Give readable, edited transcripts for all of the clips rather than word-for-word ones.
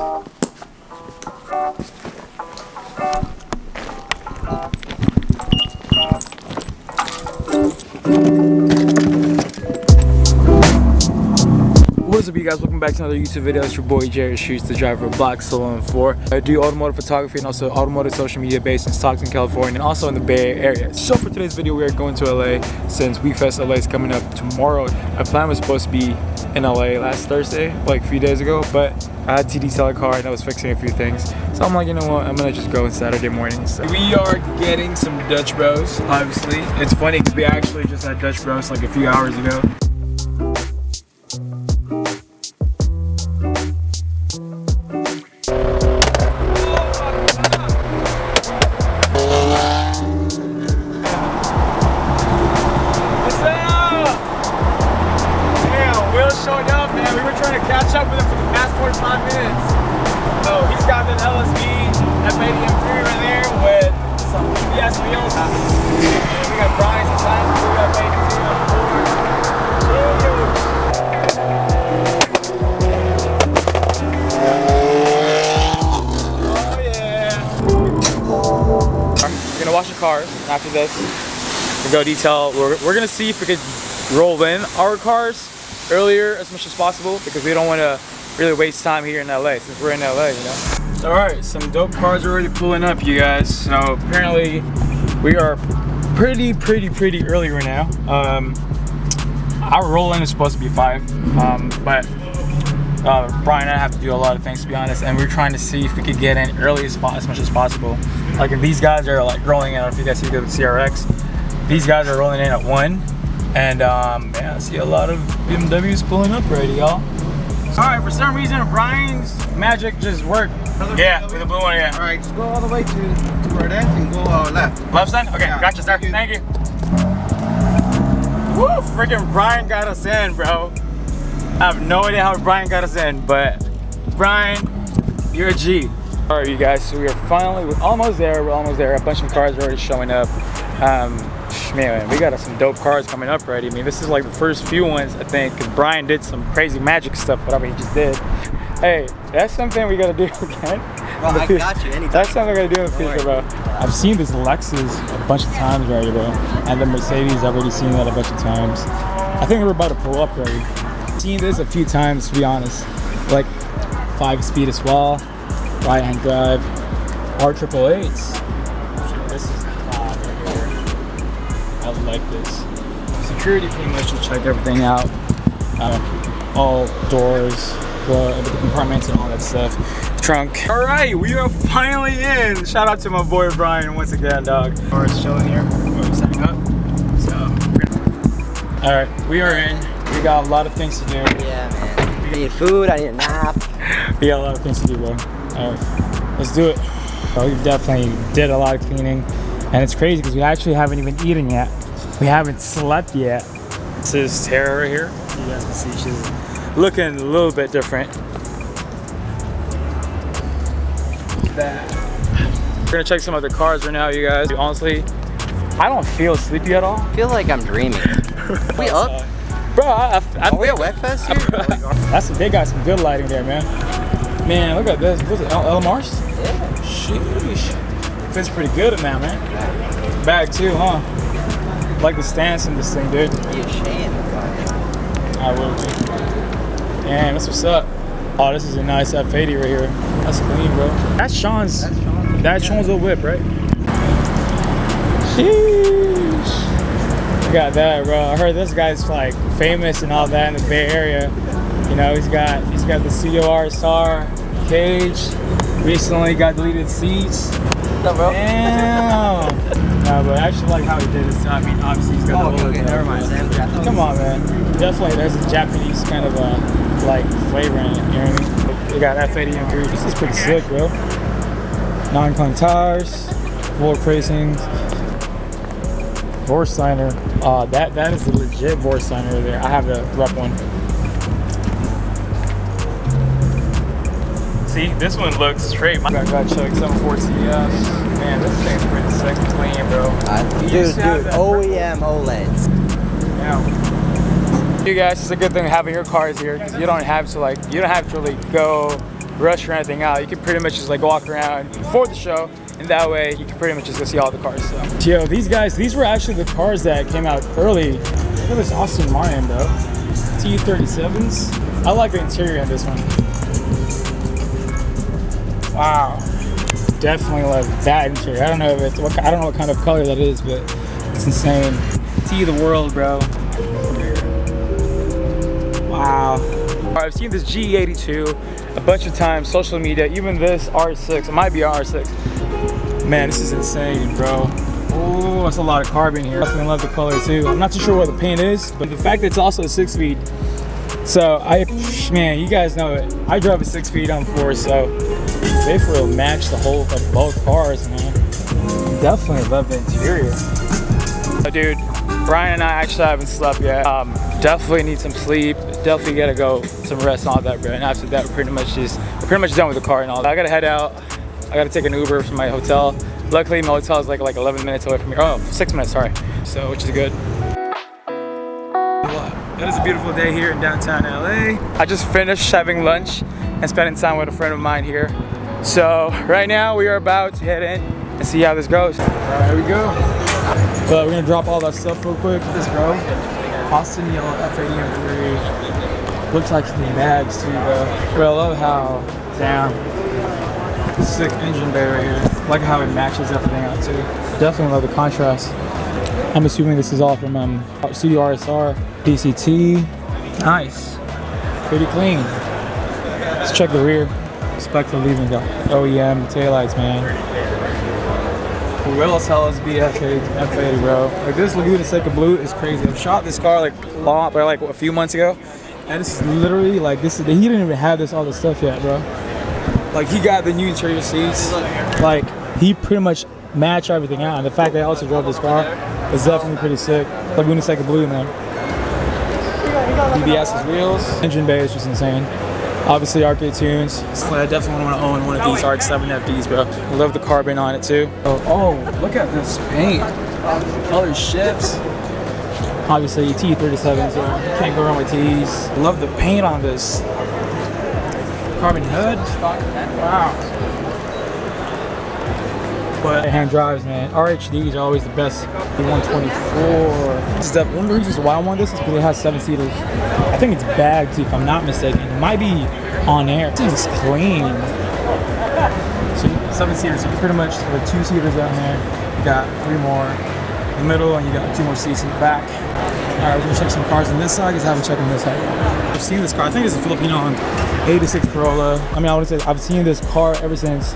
What's up, you guys? Welcome back to another YouTube video. It's your boy Jared Shoots, the driver of Black Solo M4. I do automotive photography and also automotive social media based in Stockton, California, and also in the Bay Area. So for today's video, we are going to LA since Wekfest LA is coming up tomorrow. My plan was supposed to be in LA last Thursday, like a few days ago, but I had to detail a car and I was fixing a few things. So I'm like, you know what? I'm gonna just go on Saturday morning. So we are getting some Dutch Bros, obviously. It's funny because we actually just had Dutch Bros like a few hours ago. Showing up, man. We were trying to catch up with him for the past 45 minutes. So he's got the LSV F80 M3 right there with some BS wheels. And we got Brian's inside. We got F80 Oh yeah. We're gonna wash the cars after this. We'll go detail. We're gonna see if we could roll in our cars earlier as much as possible because we don't want to really waste time here in LA since we're in LA, you know. All right, some dope cars are already pulling up, you guys. So apparently we are pretty early right now. Our roll-in is supposed to be 5, but Brian and I have to do a lot of things, to be honest, and we're trying to see if we could get in early as much as possible. Like if these guys are like rolling in, I don't know if you guys see the CRX, these guys are rolling in at 1. And yeah, I see a lot of BMWs pulling up already, y'all. Alright, for some reason Brian's magic just worked. Yeah, with the blue one, yeah. Alright, just go all the way to where that and go left. Left side? Okay, yeah. Gotcha, sir. Thank you. Woo, freaking Brian got us in, bro. I have no idea how Brian got us in, but Brian, you're a G. Alright, you guys, so we're almost there. We're almost there. A bunch of cars are already showing up. Man, we got some dope cars coming up already. I mean, this is like the first few ones, I think, because Brian did some crazy magic stuff, whatever he just did. Hey, that's something we gotta do again. Well, I got you anytime. That's something we gotta do in the future, bro. I've seen this Lexus a bunch of times already, bro. And the Mercedes, I've already seen that a bunch of times. I think we're about to pull up already. I've seen this a few times, to be honest. Like 5-speed as well, right-hand drive, R888s. This is I like this. Security pretty much just checked everything out. All doors, the compartments and all that stuff. Trunk. All right, we are finally in. Shout out to my boy Brian once again, dog. Cars chilling here. We're setting up. So, all right, we are in. We got a lot of things to do. Yeah, man. I need food. I need a nap. We got a lot of things to do, bro. All right, let's do it. We definitely did a lot of cleaning. And it's crazy because we actually haven't even eaten yet. We haven't slept yet. This is Tara right here. You guys can see she's looking a little bit different. We're gonna check some other cars right now, you guys. Honestly, I don't feel sleepy at all. I feel like I'm dreaming. We up? Bro, are we at Wekfest here? They got some good lighting there, man. Man, look at this. What's it, LMRs? Yeah. Sheesh. Fits pretty good in that, man. Bag too, huh? Like the stance in this thing, dude. Be ashamed. I will be. Damn, that's what's up. Oh, this is a nice F80 right here. That's clean, bro. That's Sean's. That's Sean's little whip, right? Sheesh. I got that, bro. I heard this guy's like famous and all that in the Bay Area. You know, he's got the COR star cage. Recently got deleted seats. What's up, bro? Damn. No, but I actually like how he did this. I mean, obviously he's got the whole. Okay, never mind. Come on, man. Definitely, there's a Japanese kind of like flavor in it. You know what I mean? We got F80 M3. This is pretty sick, bro. Non-clunk tires, floor tracings, Vorsteiner. That is a legit Vorsteiner there. I have the rep one. See, this one looks straight. I gotta check 7.4 CS. Man, this thing's pretty sick and clean, bro. Dude, OEM OLEDs. Yeah. You guys, it's a good thing having your cars here because you don't have to really go rush or anything out. You can pretty much just like walk around before the show, and that way you can pretty much just go see all the cars. So. Yo, these guys, these were actually the cars that came out early. Look at this Aston Martin, bro. T37s. I like the interior on this one. Wow. Definitely love that interior. I don't know if it's I don't know what kind of color that is, but it's insane. T of the world, bro. Wow. I've seen this G82 a bunch of times, social media, even this R6. It might be an R6. Man, this is insane, bro. Oh, that's a lot of carbon here. I definitely love the color too. I'm not too sure what the paint is, but the fact that it's also a 6-speed. So man, you guys know it. I drove a 6-speed M4, so they will match the whole of both cars, man. Definitely love the interior. Dude, Brian and I actually haven't slept yet. Definitely need some sleep. Definitely gotta go some rest and all that, bro. And after that, we're pretty much done with the car and all that. I gotta head out. I gotta take an Uber from my hotel. Luckily, my hotel is like 11 minutes away from here. Oh, 6 minutes, sorry. So, which is good. That is a beautiful day here in downtown LA. I just finished having lunch and spending time with a friend of mine here. So right now we are about to head in and see how this goes. All right, here we go. But we're gonna drop all that stuff real quick. This bro, Austin yellow F80 M3. Looks like some bags too, bro. Bro, I love how sick engine bay right here. I like how it matches everything out too. Definitely love the contrast. I'm assuming this is all from CDRSR, DCT. Nice, pretty clean. Let's check the rear. Respect for leaving the OEM taillights, man. Who else tells be F80, bro? Like this Laguna Seca Blue is crazy. I shot this car like a few months ago, and this is literally like he didn't even have all this stuff yet, bro. Like he got the new interior seats. Like he pretty much matched everything out, and the fact that I also drove this car is definitely pretty sick. Laguna Seca Blue, man. BBS's wheels, engine bay is just insane. Obviously arcade tunes. I definitely want to own one of these RX-7 FDs, bro. I love the carbon on it too. Oh, look at this paint. Color shifts. Obviously T37, so can't go wrong with T's. Love the paint on this. Carbon hood. Wow. But hand drives, man. RHDs are always the best. The 124. This is one of the reasons why I want this is because it has 7-seaters. I think it's bagged too, if I'm not mistaken. It might be on air. This is clean. So 7-seaters. So pretty much the 2-seaters down there. You got 3 more in the middle, and you got 2 more seats in the back. All right, we're gonna check some cars on this side. Because I haven't checked on this side. I've seen this car. I think it's a Filipino 86 Corolla. I mean, I would say I've seen this car ever since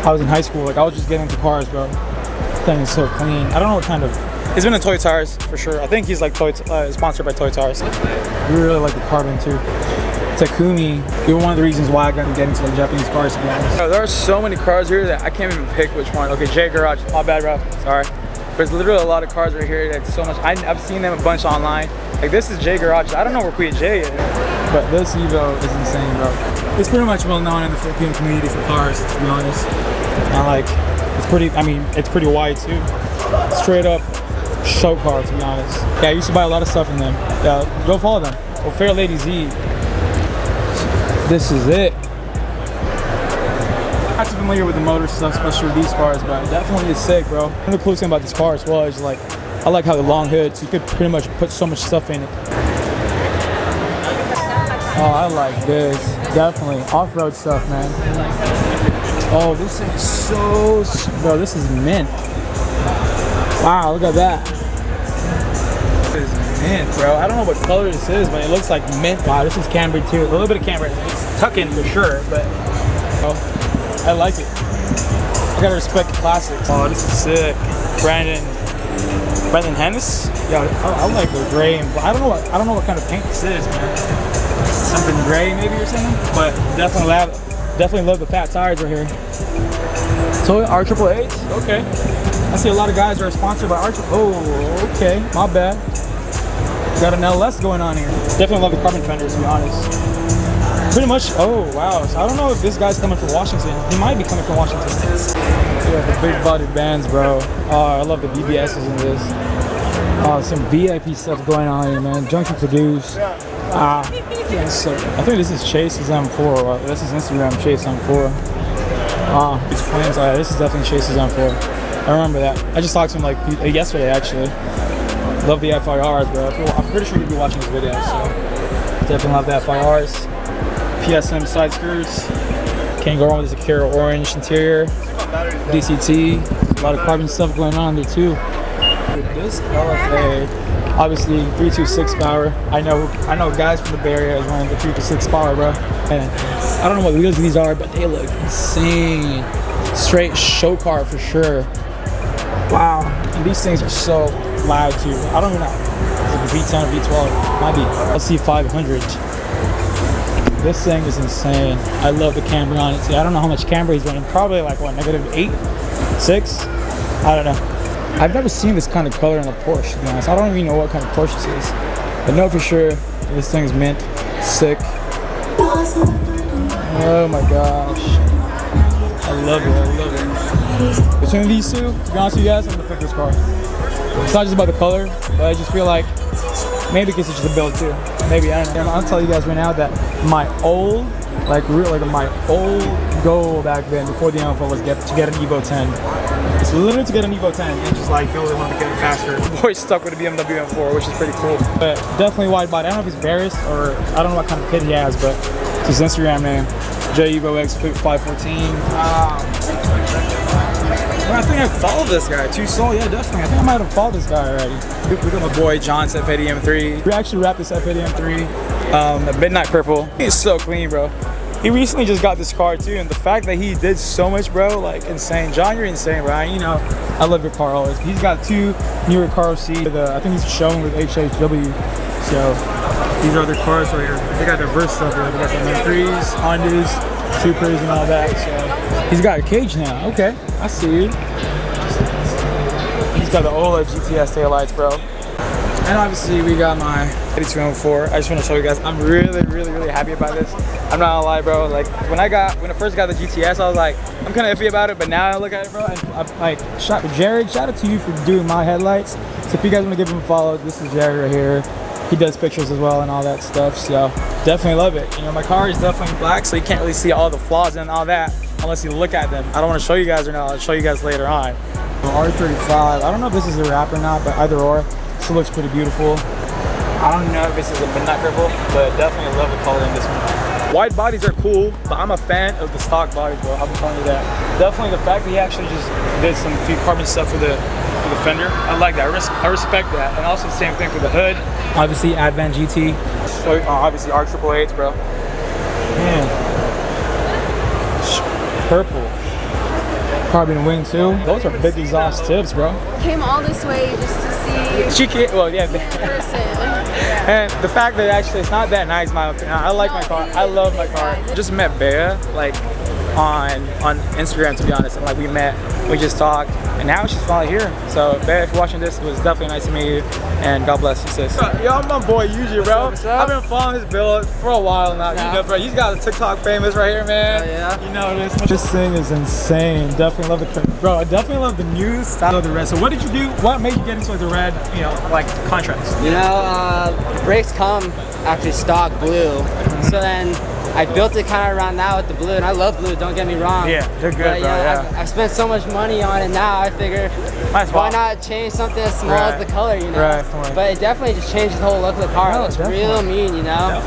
I was in high school. Like I was just getting into cars, bro. This thing is so clean. I don't know what kind of. It's been a Toy Tires for sure. I think he's like sponsored by Toy Tires. We really like the carbon too. Takumi. They were one of the reasons why I got to get into like Japanese cars, to be honest. There are so many cars here that I can't even pick which one. Okay, J Garage. My bad, bro. Sorry. There's literally a lot of cars right here. That's so much. I've seen them a bunch online. Like this is J Garage. I don't know where Kuya J is, but this Evo is insane, bro. It's pretty much well known in the Filipino community for cars, to be honest. And like, it's pretty. I mean, it's pretty wide too. Straight up show car, to be honest. Yeah, I used to buy a lot of stuff from them. Yeah, go follow them. Well, Fair Lady Z. This is it. I'm not too familiar with the motor stuff, especially with these cars, but definitely it's sick, bro. And the cool thing about this car as well is like, I like how the long hood, so you could pretty much put so much stuff in it. Oh, I like this. Definitely off-road stuff, man. Oh, this is so, bro, this is mint. Wow, look at that. This is mint, bro. I don't know what color this is, but it looks like mint. Wow, this is cambered too. A little bit of camber. It's tuck in for sure, but oh, I like it. I gotta respect the classics. Oh, this is sick. Brandon Hennis? Yeah, I like the gray and black. I don't know what kind of paint this is, man. Something gray maybe or something, but definitely love the fat tires right here. So R888, okay. I see a lot of guys that are sponsored by R888. Oh, okay, my bad. Got an LS going on here. Definitely love the carbon fenders, to be honest. Pretty much. Oh wow. So I don't know if this guy's coming from Washington. He might be coming from Washington. Yeah, the big bodied bands, bro. Oh, I love the BBSs in this. Some VIP stuff going on here, man. Junction Produce. Yeah, so I think this is Chase's M4. This is Instagram Chase M4. These flames. This is definitely Chase's M4. I remember that. I just talked to him like yesterday, actually. Love the FIRs, bro. I'm pretty sure you'll be watching this video, so definitely love the FIRs. PSM side skirts. Can't go wrong with the Secure orange interior. DCT. A lot of carbon stuff going on there too. This LFA, obviously 326 power. I know guys from the Bay Area is running the 326 power, bro. And I don't know what wheels these are, but they look insane. Straight show car for sure. Wow. And these things are so loud too. I don't even know. Is it V10 or V12? Might be LC500. This thing is insane. I love the camber on it too. I don't know how much camber he's running. Probably like what, -8, 6? I don't know. I've never seen this kind of color in a Porsche, to be honest. I don't even know what kind of Porsche this is. But know for sure, this thing is mint. Sick. Oh my gosh. I love it, I love it. Between these two, to be honest with you guys, I'm gonna pick this car. It's not just about the color, but I just feel like maybe because it's just a build too. Maybe, I don't know. I'll tell you guys right now that my old, my old goal back then, before the M4, was to get an Evo 10. It's literally to get an Evo 10 and just like really want to get it faster. The boy's stuck with a BMW M4, which is pretty cool. But definitely wide body. I don't know if he's Barris or I don't know what kind of kit he has, but it's his Instagram name. JEvoX514. I think I followed this guy. Too Soul, yeah, definitely. I think I might have followed this guy already. We got my boy John's F80 M3. We actually wrapped this F80 M3, the Midnight Purple. He's so clean, bro. He recently just got this car too, and the fact that he did so much, bro, like insane. John, you're insane, bro. You know, I love your car always. He's got 2 newer car seats. I think he's showing with HHW. So these are the cars right here. They got diverse stuff here. They got some M3s, Hondas, Supers, and all that. So he's got a cage now. Okay, I see you. He's got the OLED GTS taillights, bro. And obviously we got my 82 M4. I just want to show you guys. I'm really happy about this. I'm not gonna lie, bro. Like when I first got the GTS, I was like, I'm kind of iffy about it. But now I look at it, bro, and I'm like, Jared, shout out to you for doing my headlights. So if you guys want to give him a follow, this is Jared right here. He does pictures as well and all that stuff. So definitely love it. You know, my car is definitely black, so you can't really see all the flaws and all that unless you look at them. I don't want to show you guys or not. I'll show you guys later on. R35. I don't know if this is a wrap or not, but either or. This looks pretty beautiful. I don't know if this is a midnight purple, but definitely love the color in this one. Wide bodies are cool, but I'm a fan of the stock bodies, bro. I'm telling you that. Definitely the fact that he actually just did some few carbon stuff for the fender. I like that. I respect that. And also the same thing for the hood. Obviously Advent GT. So, obviously R888s, bro. Man. Purple. Carbon wing too. Those are big exhaust tips, bro. Came all this way just to see. She can't. Well, yeah. Person. And the fact that actually it's not that nice, in my opinion. I like my car. I love my car. Just met Bea like on Instagram, to be honest. And like we just talked, and now she's finally here. So Bea, if you're watching this, it was definitely nice to meet you, and God bless you, sis. Yo, I'm my boy Yuji, bro. What's up? I've been following his build for a while now. Yeah. You know, bro, he's got a TikTok famous right here, man. Oh, yeah. You know this. This thing is insane. Definitely love the bro. I definitely love the new style of the red. So what did you do? What made you get into like the red? You know, like contrast. You know, the brakes come actually stock blue. So then I built it kind of around that with the blue, and I love blue, don't get me wrong. Yeah, they're good, but, bro, yeah. I've spent so much money on it now, I figure, why not change something as small as the color, you know? Right. But it definitely just changes the whole look of the car. No, It looks real mean, you know?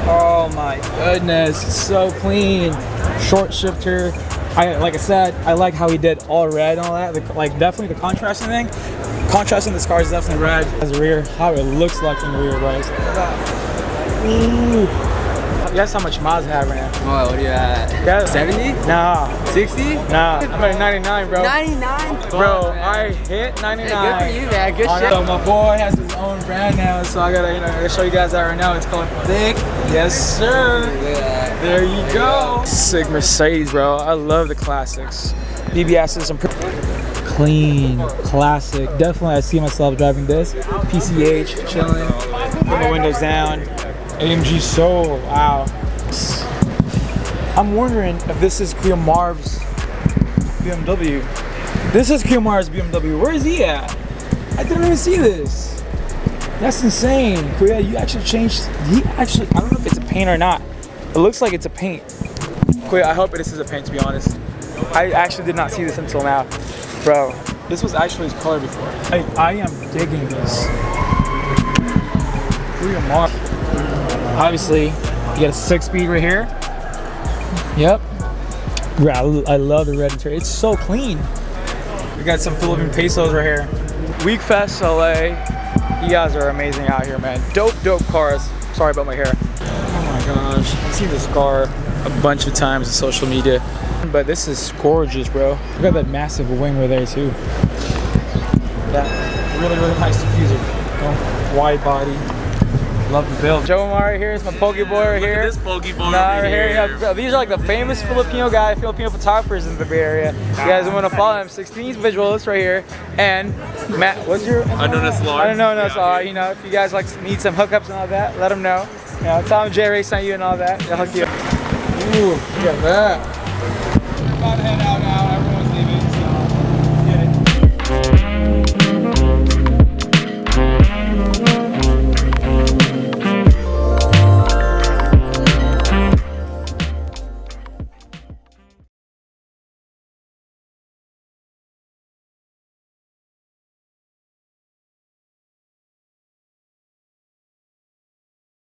Oh my goodness, so clean. Short shifter. Like I said, I like how he did all red and all that. Like definitely the contrasting thing. Contrasting this car is definitely red. As a rear, how it looks like in the rear, right? Ooh. Guess how much miles I have right now? Oh, what are you at? Yeah. 70? Nah. 60? Nah. I'm at 99, bro. 99? Bro, I hit 99. Hey, good for you, man. Good shit. So my boy has his own brand now, so I gotta show you guys that right now. It's called Thick. Yes, sir. Yeah. There you go. Sick Mercedes, bro. I love the classics. BBS's some clean, classic. Definitely, I see myself driving this. PCH, chilling, put my windows down. AMG Soul, wow. I'm wondering if this is Cleo Marv's BMW. This is Cleo Marv's BMW. Where is he at? I didn't even see this. That's insane. Korea, you actually changed. I don't know if it's a paint or not. It looks like it's a paint. Korea, I hope this is a paint, to be honest. I actually did not see this until now. Bro, this was actually his color before. I am digging this. Korea Mark. Obviously, you got a 6-speed right here. Yep. I love the red interior. It's so clean. We got some Philippine pesos right here. Wekfest LA. You guys are amazing out here, man. Dope cars. Sorry about my hair. Oh my gosh. I've seen this car a bunch of times on social media. But this is gorgeous, bro. We got that massive wing right there too. That really nice diffuser. Wide body. Love the build. Joe Omar right here is my poke boy right here. This pokey boy right here. Yeah, these are like the famous Filipino photographers in the Bay Area. You guys want to follow him. 16 visualists right here. And Matt, what's your? I don't know. I don't know. So you know, if you guys like need some hookups and all that, let them know. You know, tell them J-Ray sent you and all that. They'll hook you up. Ooh, look at that. About to head out.